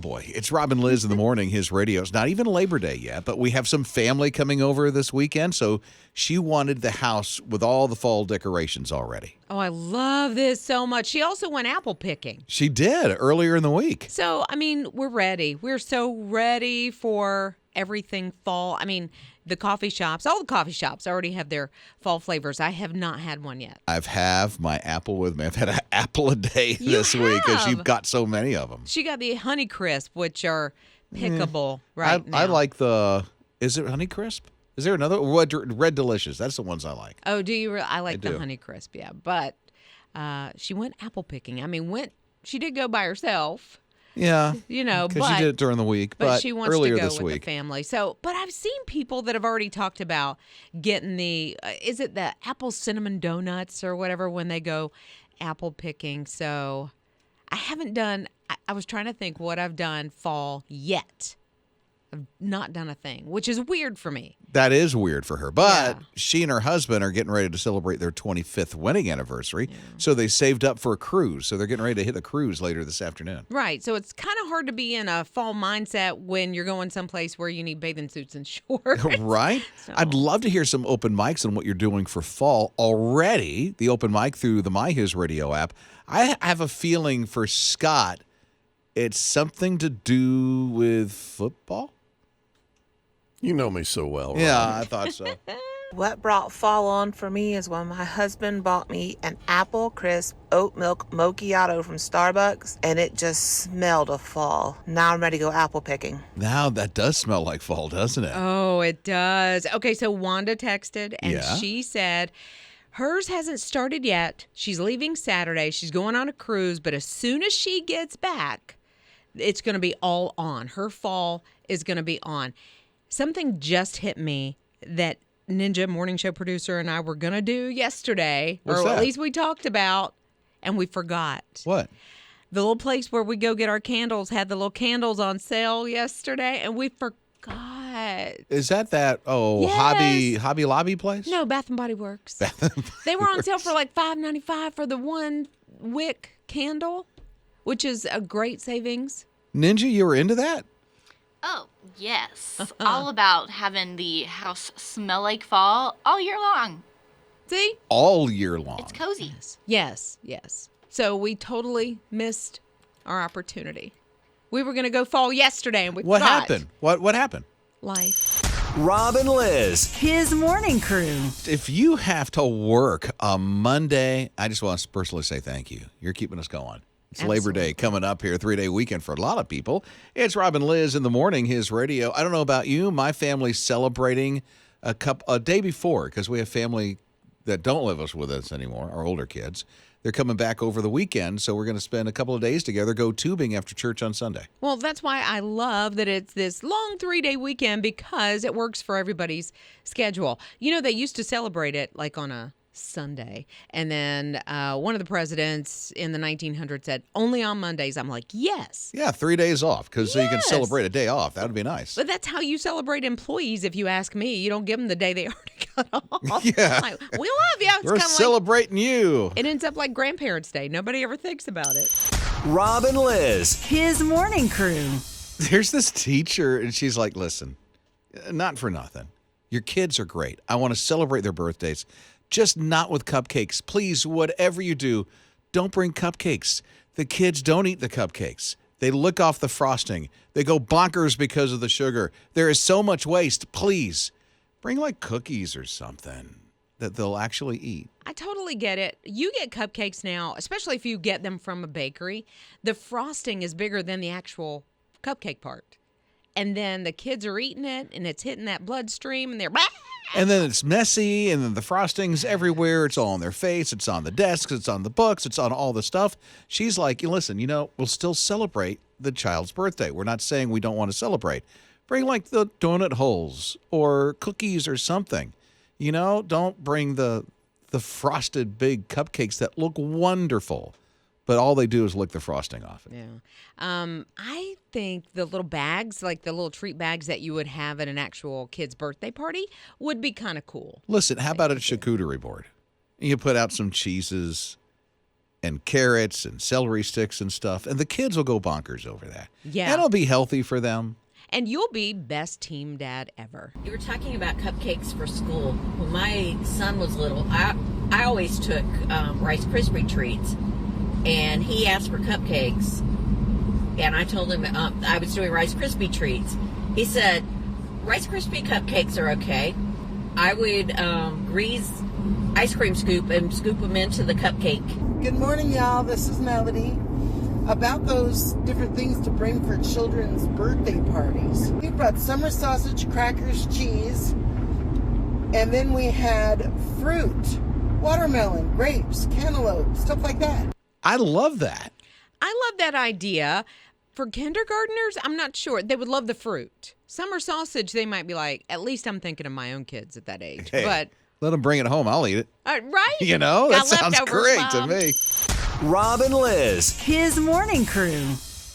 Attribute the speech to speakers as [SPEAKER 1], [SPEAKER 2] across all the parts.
[SPEAKER 1] boy. It's Rob and Lizz in the morning, his radio. It's not even Labor Day yet, but we have some family coming over this weekend, so she wanted the house with all the fall decorations already.
[SPEAKER 2] Oh, I love this so much. She also went apple picking.
[SPEAKER 1] She did earlier in the week.
[SPEAKER 2] So, I mean, we're ready. We're so ready for everything fall. I mean, the coffee shops, all the coffee shops already have their fall flavors. I have not had one yet.
[SPEAKER 1] I've had my apple with me. I've had an apple a day this week because you've got so many of them.
[SPEAKER 2] She got the Honey Crisp, which are pickable right now.
[SPEAKER 1] I like is it Honey Crisp? Is there another? Red Delicious. That's the ones I like.
[SPEAKER 2] Oh, do you? I like the Honey Crisp, yeah. But she went apple picking. I mean, she did go by herself.
[SPEAKER 1] Yeah,
[SPEAKER 2] because
[SPEAKER 1] she did it during the week, but
[SPEAKER 2] she wants
[SPEAKER 1] earlier
[SPEAKER 2] to go
[SPEAKER 1] this
[SPEAKER 2] with
[SPEAKER 1] week.
[SPEAKER 2] the family. So, but I've seen people that have already talked about getting is it the apple cinnamon donuts or whatever when they go apple picking. So, I haven't done. I was trying to think what I've done fall yet. I've not done a thing, which is weird for me.
[SPEAKER 1] That is weird for her. But she and her husband are getting ready to celebrate their 25th wedding anniversary. Yeah. So they saved up for a cruise. So they're getting ready to hit a cruise later this afternoon.
[SPEAKER 2] Right. So it's kind of hard to be in a fall mindset when you're going someplace where you need bathing suits and shorts.
[SPEAKER 1] Right? So. I'd love to hear some open mics on what you're doing for fall already. The open mic through the My HISRadio app. I have a feeling for Scott, it's something to do with football.
[SPEAKER 3] You know me so well, right?
[SPEAKER 1] Yeah, I thought so.
[SPEAKER 4] What brought fall on for me is when my husband bought me an apple crisp oat milk macchiato from Starbucks, and it just smelled of fall. Now I'm ready to go apple picking.
[SPEAKER 1] Now that does smell like fall, doesn't it?
[SPEAKER 2] Oh, it does. Okay, so Wanda texted, and she said hers hasn't started yet. She's leaving Saturday. She's going on a cruise, but as soon as she gets back, it's going to be all on. Her fall is going to be on. Something just hit me that Ninja morning show producer and I were going to do yesterday, or at least we talked about, and we forgot.
[SPEAKER 1] What?
[SPEAKER 2] The little place where we go get our candles had the little candles on sale yesterday, and we forgot.
[SPEAKER 1] Is that
[SPEAKER 2] yes.
[SPEAKER 1] Hobby Lobby place?
[SPEAKER 2] No, Bath and Body Works. They were on sale for like $5.95 for the one wick candle, which is a great savings.
[SPEAKER 1] Ninja, you were into that?
[SPEAKER 5] Oh, yes. All about having the house smell like fall all year long.
[SPEAKER 2] See?
[SPEAKER 1] All year long.
[SPEAKER 5] It's cozy.
[SPEAKER 2] Yes. So we totally missed our opportunity. We were going to go fall yesterday, and we
[SPEAKER 1] What
[SPEAKER 2] forgot.
[SPEAKER 1] happened? What happened?
[SPEAKER 2] Life.
[SPEAKER 6] Rob and Lizz.
[SPEAKER 7] His morning crew.
[SPEAKER 1] If you have to work on Monday, I just want to personally say thank you. You're keeping us going. It's Labor Day coming up here, 3-day weekend for a lot of people. It's Rob and Lizz in the morning, his radio. I don't know about you. My family's celebrating a day before because we have family that don't live with us anymore, our older kids. They're coming back over the weekend, so we're going to spend a couple of days together, go tubing after church on Sunday.
[SPEAKER 2] Well, that's why I love that it's this long 3-day weekend because it works for everybody's schedule. They used to celebrate it like on a Sunday. And then one of the presidents in the 1900s said, only on Mondays. I'm like, yes.
[SPEAKER 1] Yeah, 3 days off because so you can celebrate a day off. That would be nice.
[SPEAKER 2] But that's how you celebrate employees, if you ask me. You don't give them the day they already got off.
[SPEAKER 1] Yeah.
[SPEAKER 2] Like, we love you. It's
[SPEAKER 1] We're celebrating you.
[SPEAKER 2] It ends up like Grandparents' Day. Nobody ever thinks about it.
[SPEAKER 6] Rob and Lizz.
[SPEAKER 7] His morning crew.
[SPEAKER 1] There's this teacher, and she's like, listen, not for nothing. Your kids are great. I want to celebrate their birthdays. Just not with cupcakes. Please, whatever you do, don't bring cupcakes. The kids don't eat the cupcakes. They lick off the frosting. They go bonkers because of the sugar. There is so much waste. Please, bring like cookies or something that they'll actually eat.
[SPEAKER 2] I totally get it. You get cupcakes now, especially if you get them from a bakery. The frosting is bigger than the actual cupcake part. And then the kids are eating it, and it's hitting that bloodstream, and they're...
[SPEAKER 1] And then it's messy, and then the frosting's everywhere. It's all on their face. It's on the desks. It's on the books. It's on all the stuff. She's like, listen, we'll still celebrate the child's birthday. We're not saying we don't want to celebrate. Bring like the donut holes or cookies or something. Don't bring the frosted big cupcakes that look wonderful. But all they do is lick the frosting off it.
[SPEAKER 2] Yeah. I think the little bags, like the little treat bags that you would have at an actual kid's birthday party, would be kind of cool.
[SPEAKER 1] Listen, how about a charcuterie board? You put out some cheeses, and carrots and celery sticks and stuff. And the kids will go bonkers over that.
[SPEAKER 2] Yeah.
[SPEAKER 1] And it'll be healthy for them.
[SPEAKER 2] And you'll be best team dad ever.
[SPEAKER 8] You were talking about cupcakes for school. When my son was little, I always took Rice Krispie treats, and he asked for cupcakes, and I told him I was doing Rice Krispie treats. He said, Rice Krispie cupcakes are okay. I would grease ice cream scoop and scoop them into the cupcake.
[SPEAKER 9] Good morning, y'all. This is Melody. About those different things to bring for children's birthday parties. We brought summer sausage, crackers, cheese, and then we had fruit, watermelon, grapes, cantaloupe, stuff like that.
[SPEAKER 1] I love that.
[SPEAKER 2] I love that idea. For kindergartners, I'm not sure. They would love the fruit. Summer sausage, they might be like, at least I'm thinking of my own kids at that age.
[SPEAKER 1] Hey,
[SPEAKER 2] but
[SPEAKER 1] let them bring it home. I'll eat it.
[SPEAKER 2] Right?
[SPEAKER 1] You know,
[SPEAKER 2] Got
[SPEAKER 1] that sounds
[SPEAKER 2] leftovers,
[SPEAKER 1] great
[SPEAKER 2] Mom.
[SPEAKER 1] to me.
[SPEAKER 6] Rob and Liz.
[SPEAKER 7] His morning crew.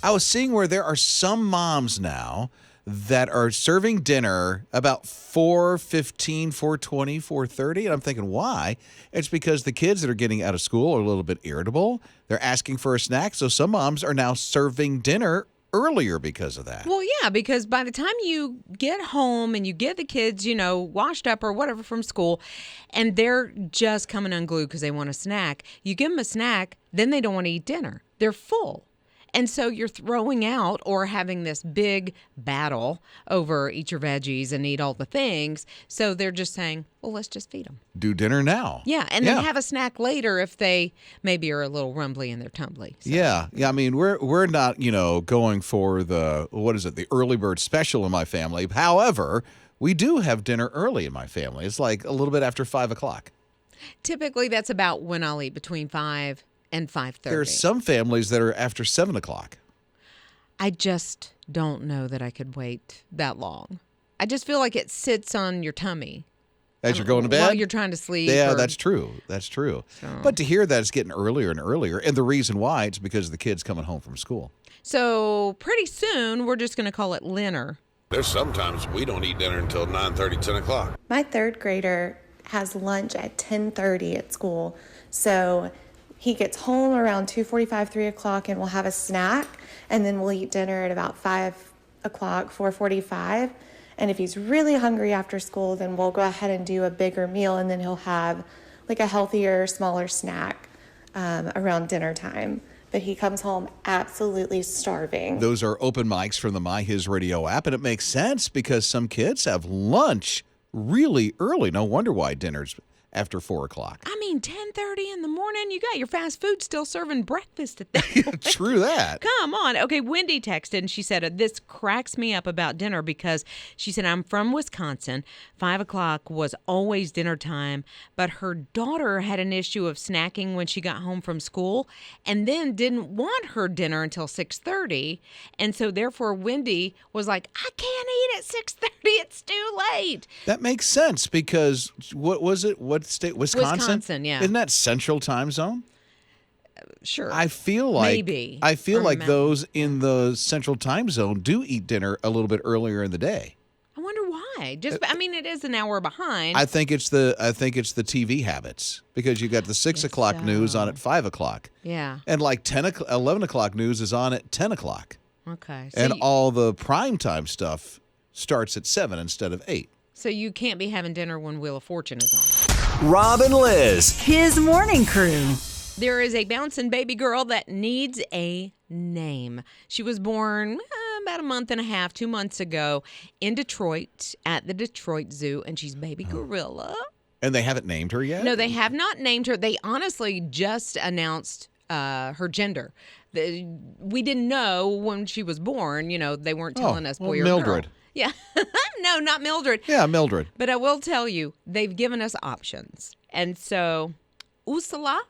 [SPEAKER 1] I was seeing where there are some moms now that are serving dinner about 4:15, 4:20, 4:30. And I'm thinking, why? It's because the kids that are getting out of school are a little bit irritable. They're asking for a snack. So some moms are now serving dinner earlier because of that.
[SPEAKER 2] Well, yeah, because by the time you get home and you get the kids, washed up or whatever from school, and they're just coming unglued because they want a snack, you give them a snack, then they don't want to eat dinner. They're full. And so you're throwing out or having this big battle over eat your veggies and eat all the things. So they're just saying, well, let's just feed them.
[SPEAKER 1] Do dinner now.
[SPEAKER 2] Yeah, and then have a snack later if they maybe are a little rumbly in their tumbly. So.
[SPEAKER 1] Yeah. I mean, we're not, going for the early bird special in my family. However, we do have dinner early in my family. It's like a little bit after 5 o'clock.
[SPEAKER 2] Typically, that's about when I'll eat, between 5 and 5:30.
[SPEAKER 1] There are some families that are after 7 o'clock.
[SPEAKER 2] I just don't know that I could wait that long. I just feel like it sits on your tummy.
[SPEAKER 1] As you're going to bed?
[SPEAKER 2] While you're trying to sleep.
[SPEAKER 1] Yeah,
[SPEAKER 2] or-
[SPEAKER 1] that's true. That's true.
[SPEAKER 2] So.
[SPEAKER 1] But to hear that it's getting earlier and earlier, and the reason why, it's because of the kids coming home from school.
[SPEAKER 2] So pretty soon, we're just going to call it dinner.
[SPEAKER 3] There's sometimes we don't eat dinner until 9:30, 10 o'clock.
[SPEAKER 10] My third grader has lunch at 10:30 at school. So he gets home around 2:45, 3 o'clock, and we'll have a snack. And then we'll eat dinner at about 5 o'clock, 4:45. And if he's really hungry after school, then we'll go ahead and do a bigger meal. And then he'll have like a healthier, smaller snack around dinner time. But he comes home absolutely starving.
[SPEAKER 1] Those are open mics from the My HISRadio app, and it makes sense because some kids have lunch really early. No wonder why dinner's after 4 o'clock.
[SPEAKER 2] I mean, 10:30 in the morning, you got your fast food still serving breakfast at that point.
[SPEAKER 1] True that.
[SPEAKER 2] Come on. Okay, Wendy texted and she said, this cracks me up about dinner because she said, I'm from Wisconsin. 5 o'clock was always dinner time, but her daughter had an issue of snacking when she got home from school and then didn't want her dinner until 6:30. And so therefore, Wendy was like, I can't eat at 6:30. It's too late.
[SPEAKER 1] That makes sense because what was it? What state? Wisconsin?
[SPEAKER 2] Wisconsin, yeah.
[SPEAKER 1] Isn't that Central Time Zone?
[SPEAKER 2] Sure.
[SPEAKER 1] I feel like
[SPEAKER 2] Maybe.
[SPEAKER 1] I feel
[SPEAKER 2] Or
[SPEAKER 1] like
[SPEAKER 2] Mountain.
[SPEAKER 1] those in the Central Time Zone do eat dinner a little bit earlier in the day.
[SPEAKER 2] I wonder why. It is an hour behind.
[SPEAKER 1] I think it's the TV habits because you got the 6 o'clock news on at 5 o'clock.
[SPEAKER 2] Yeah.
[SPEAKER 1] And like 11 o'clock news is on at 10 o'clock.
[SPEAKER 2] Okay.
[SPEAKER 1] And all the primetime stuff starts at 7 instead of 8.
[SPEAKER 2] So you can't be having dinner when Wheel of Fortune is on.
[SPEAKER 6] Rob and Liz.
[SPEAKER 7] His morning crew.
[SPEAKER 2] There is a bouncing baby girl that needs a name. She was born about a month and a half, 2 months ago in Detroit at the Detroit Zoo, and she's baby gorilla.
[SPEAKER 1] And they haven't named her yet?
[SPEAKER 2] No, they have not named her. They honestly just announced her gender. We didn't know when she was born. They weren't telling us boy or
[SPEAKER 1] Mildred.
[SPEAKER 2] girl. Yeah. No, not Mildred.
[SPEAKER 1] Yeah, Mildred.
[SPEAKER 2] But I will tell you, they've given us options. And so Ursula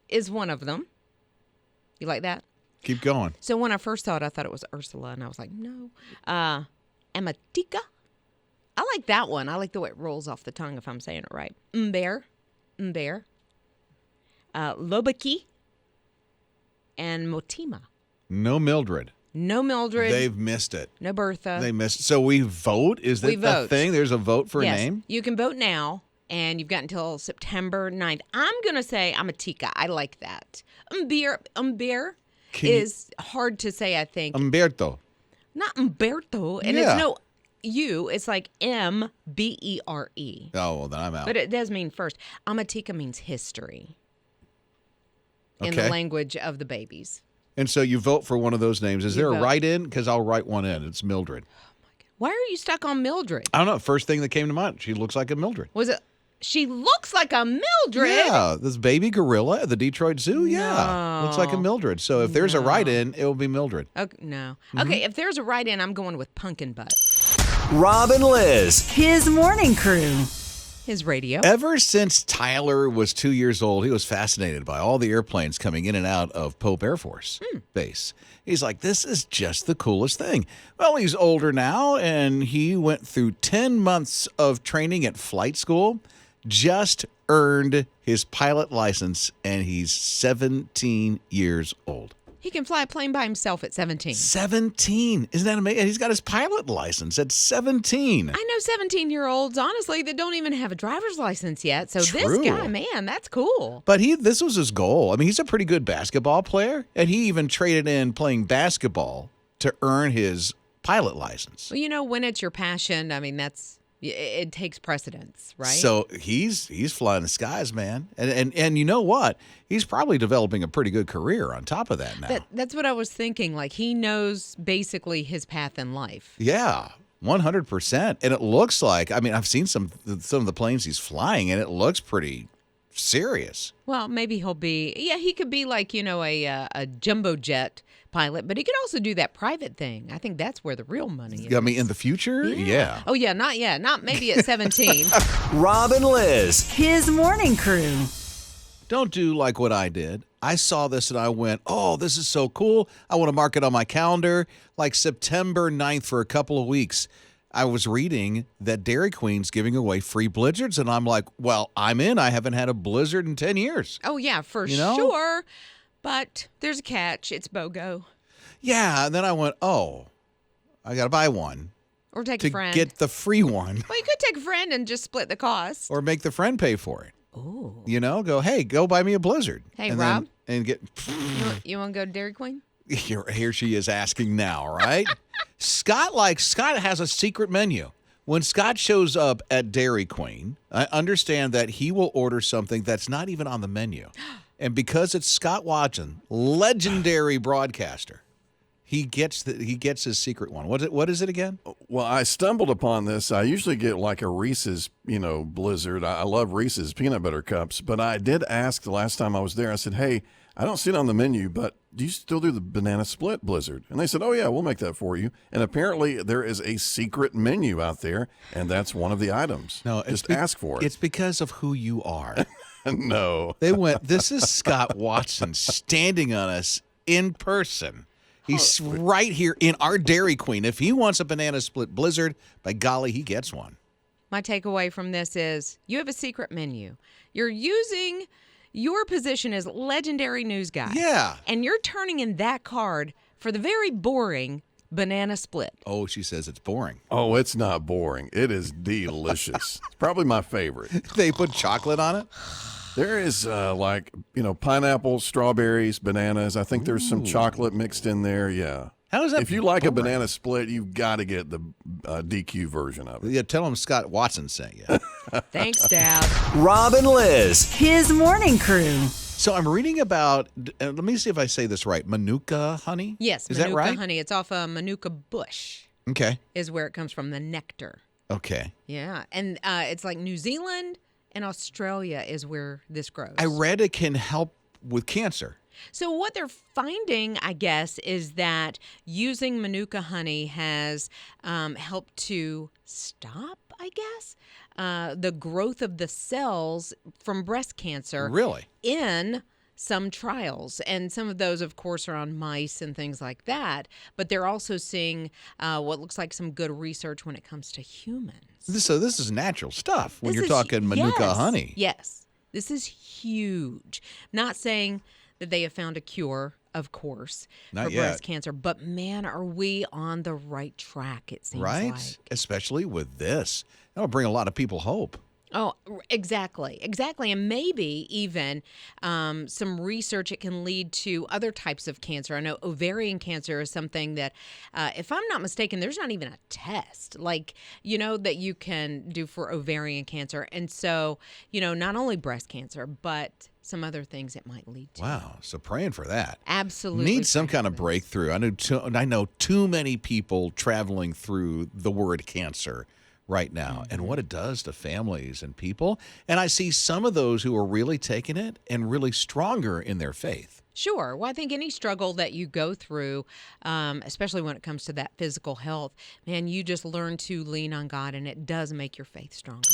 [SPEAKER 2] is one of them. You like that?
[SPEAKER 1] Keep going.
[SPEAKER 2] So when I first saw it, I thought it was Ursula, and I was like, no. Amatika. I like that one. I like the way it rolls off the tongue if I'm saying it right. Mbear. Lobaki. And Motima.
[SPEAKER 1] No Mildred.
[SPEAKER 2] No Mildred.
[SPEAKER 1] They've missed it.
[SPEAKER 2] No Bertha.
[SPEAKER 1] They missed it. So we vote? Is that
[SPEAKER 2] We
[SPEAKER 1] a
[SPEAKER 2] vote.
[SPEAKER 1] thing? There's a vote for
[SPEAKER 2] Yes.
[SPEAKER 1] a name?
[SPEAKER 2] You can vote now, and you've got until September 9th. I'm going to say Amatika. I like that. Umber is hard to say, I think.
[SPEAKER 1] Umberto.
[SPEAKER 2] Not Umberto, and it's no U. It's like Mbere.
[SPEAKER 1] Oh, well, then I'm out.
[SPEAKER 2] But it does mean first. Amatika means history in the language of the babies.
[SPEAKER 1] And so you vote for one of those names. Is there a write-in? Because I'll write one in. It's Mildred.
[SPEAKER 2] Why are you stuck on Mildred?
[SPEAKER 1] I don't know. First thing that came to mind. She looks like a Mildred.
[SPEAKER 2] Was it? She looks like a Mildred?
[SPEAKER 1] Yeah. This baby gorilla at the Detroit Zoo? Yeah. Looks like a Mildred. So if there's a write-in, it will be Mildred.
[SPEAKER 2] Okay, no. Okay, if there's a write-in, I'm going with Pumpkin Butt.
[SPEAKER 6] Rob and Liz.
[SPEAKER 7] His morning crew.
[SPEAKER 2] His radio.
[SPEAKER 1] Ever since Tyler was 2 years old, he was fascinated by all the airplanes coming in and out of Pope Air Force Base. He's like, this is just the coolest thing. Well, he's older now, and he went through 10 months of training at flight school, just earned his pilot license, and he's 17 years old.
[SPEAKER 2] He can fly a plane by himself at 17.
[SPEAKER 1] 17. Isn't that amazing? And he's got his pilot license at 17.
[SPEAKER 2] I know 17-year-olds, honestly, that don't even have a driver's license yet. So
[SPEAKER 1] True.
[SPEAKER 2] This guy, man, that's cool.
[SPEAKER 1] But this was his goal. I mean, he's a pretty good basketball player, and he even traded in playing basketball to earn his pilot license.
[SPEAKER 2] Well, you know, when it's your passion, I mean, it takes precedence, right?
[SPEAKER 1] So he's flying the skies, man. And you know what? He's probably developing a pretty good career on top of that now.
[SPEAKER 2] That's what I was thinking. Like, he knows basically his path in life.
[SPEAKER 1] Yeah, 100%. And it looks like, I mean, I've seen some of the planes he's flying, and it looks pretty serious.
[SPEAKER 2] Well, maybe he could be like, a jumbo jet pilot, but he could also do that private thing. I think that's where the real money is.
[SPEAKER 1] I mean, in the future? Yeah.
[SPEAKER 2] Oh, yeah, not yet. Not maybe at 17.
[SPEAKER 6] Rob and Liz.
[SPEAKER 7] His morning crew.
[SPEAKER 1] Don't do like what I did. I saw this and I went, oh, this is so cool. I want to mark it on my calendar, like September 9th for a couple of weeks. I was reading that Dairy Queen's giving away free blizzards, and I'm like, well, I'm in. I haven't had a blizzard in 10 years.
[SPEAKER 2] Oh, yeah, for sure. But there's a catch. It's BOGO.
[SPEAKER 1] Yeah, and then I went, oh, I got to buy one.
[SPEAKER 2] Or take a friend.
[SPEAKER 1] To get the free one.
[SPEAKER 2] Well, you could take a friend and just split the cost.
[SPEAKER 1] Or make the friend pay for it.
[SPEAKER 2] Oh.
[SPEAKER 1] Go buy me a blizzard.
[SPEAKER 2] Hey, Rob.
[SPEAKER 1] And get.
[SPEAKER 2] You want to go to Dairy Queen?
[SPEAKER 1] Here she is asking now, right? Scott has a secret menu. When Scott shows up at Dairy Queen, I understand that he will order something that's not even on the menu. And because it's Scott Watson, legendary broadcaster, he gets his secret one. What is it again?
[SPEAKER 11] Well, I stumbled upon this. I usually get like a Reese's, Blizzard. I love Reese's peanut butter cups. But I did ask the last time I was there, I said, hey, I don't see it on the menu, but do you still do the banana split Blizzard? And they said, oh, yeah, we'll make that for you. And apparently there is a secret menu out there, and that's one of the items.
[SPEAKER 1] No,
[SPEAKER 11] just ask for it.
[SPEAKER 1] It's because of who you are.
[SPEAKER 11] No.
[SPEAKER 1] They went, this is Scott Watson standing on us in person. He's right here in our Dairy Queen. If he wants a banana split Blizzard, by golly, he gets one.
[SPEAKER 2] My takeaway from this is you have a secret menu. You're using your position as legendary news guy.
[SPEAKER 1] Yeah.
[SPEAKER 2] And you're turning in that card for the very boring banana split.
[SPEAKER 1] Oh, she says it's boring.
[SPEAKER 11] Oh, it's not boring. It is delicious. It's probably my favorite.
[SPEAKER 1] They put chocolate on it?
[SPEAKER 11] There is pineapple, strawberries, bananas. I think there's some chocolate mixed in there. Yeah.
[SPEAKER 1] How is that?
[SPEAKER 11] If you like a banana split, you've got to get the DQ version of it.
[SPEAKER 1] Yeah, tell him Scott Watson sent you.
[SPEAKER 2] Thanks, Dad.
[SPEAKER 6] Rob and Liz.
[SPEAKER 7] His morning crew.
[SPEAKER 1] So I'm reading about, let me see if I say this right, Manuka honey?
[SPEAKER 2] Yes,
[SPEAKER 1] is
[SPEAKER 2] Manuka
[SPEAKER 1] that right?
[SPEAKER 2] honey. It's off a Manuka bush.
[SPEAKER 1] Okay.
[SPEAKER 2] Is where it comes from, the nectar.
[SPEAKER 1] Okay.
[SPEAKER 2] Yeah, and it's like New Zealand and Australia is where this grows.
[SPEAKER 1] I read it can help with cancer.
[SPEAKER 2] So what they're finding, I guess, is that using Manuka honey has helped to stop, I guess, the growth of the cells from breast cancer.
[SPEAKER 1] Really?
[SPEAKER 2] In some trials. And some of those, of course, are on mice and things like that. But they're also seeing what looks like some good research when it comes to humans.
[SPEAKER 1] So this is natural stuff when you're talking Manuka honey.
[SPEAKER 2] Yes. This is huge. Not saying that they have found a cure, of course, for breast cancer. But, man, are we on the right track, it seems like.
[SPEAKER 1] Right? Especially with this. That'll bring a lot of people hope.
[SPEAKER 2] Oh, exactly. And maybe even some research, it can lead to other types of cancer. I know ovarian cancer is something that, if I'm not mistaken, there's not even a test that you can do for ovarian cancer. And so, not only breast cancer, but some other things it might lead to.
[SPEAKER 1] Wow. So praying for that.
[SPEAKER 2] Absolutely.
[SPEAKER 1] Need some kind of breakthrough. I know too many people traveling through the word cancer right now and what it does to families and people. And I see some of those who are really taking it and really stronger in their faith.
[SPEAKER 2] Sure. Well, I think any struggle that you go through, especially when it comes to that physical health, man, you just learn to lean on God, and it does make your faith stronger.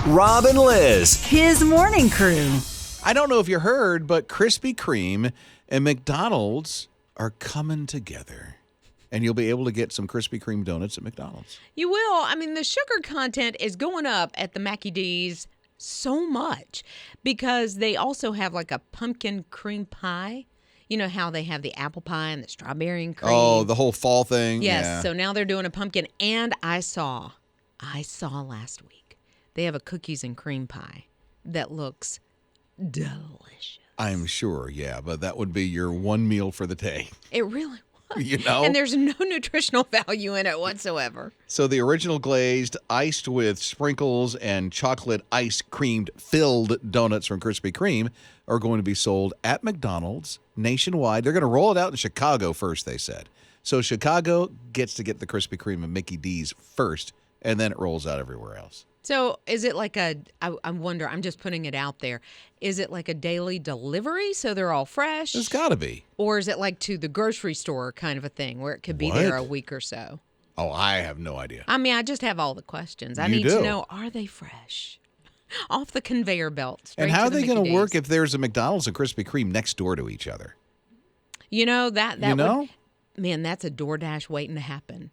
[SPEAKER 6] Rob and Liz.
[SPEAKER 7] His morning crew.
[SPEAKER 1] I don't know if you heard, but Krispy Kreme and McDonald's are coming together. And you'll be able to get some Krispy Kreme donuts at McDonald's.
[SPEAKER 2] You will. I mean, the sugar content is going up at the Mackie D's so much because they also have like a pumpkin cream pie. You know how they have the apple pie and the strawberry and cream?
[SPEAKER 1] Oh, the whole fall thing?
[SPEAKER 2] Yes.
[SPEAKER 1] Yeah.
[SPEAKER 2] So now they're doing a pumpkin. And I saw last week, they have a cookies and cream pie that looks delicious.
[SPEAKER 1] I'm sure, yeah. But that would be your one meal for the day.
[SPEAKER 2] It really
[SPEAKER 1] You know?
[SPEAKER 2] And there's no nutritional value in it whatsoever.
[SPEAKER 1] So the original glazed, iced with sprinkles and chocolate ice creamed filled donuts from Krispy Kreme are going to be sold at McDonald's nationwide. They're going to roll it out in Chicago first, they said. So Chicago gets to get the Krispy Kreme and Mickey D's first, and then it rolls out everywhere else.
[SPEAKER 2] So is it like I wonder, I'm just putting it out there. Is it like a daily delivery so they're all fresh?
[SPEAKER 1] It's got to be.
[SPEAKER 2] Or is it like to the grocery store kind of a thing where it could be there a week or so?
[SPEAKER 1] Oh, I have no idea.
[SPEAKER 2] I mean, I just have all the questions. I need to know, are they fresh? Off the conveyor belt.
[SPEAKER 1] And how are they going to work if there's a McDonald's and Krispy Kreme next door to each other?
[SPEAKER 2] You know, that
[SPEAKER 1] you know?
[SPEAKER 2] Man, that's a DoorDash waiting to happen.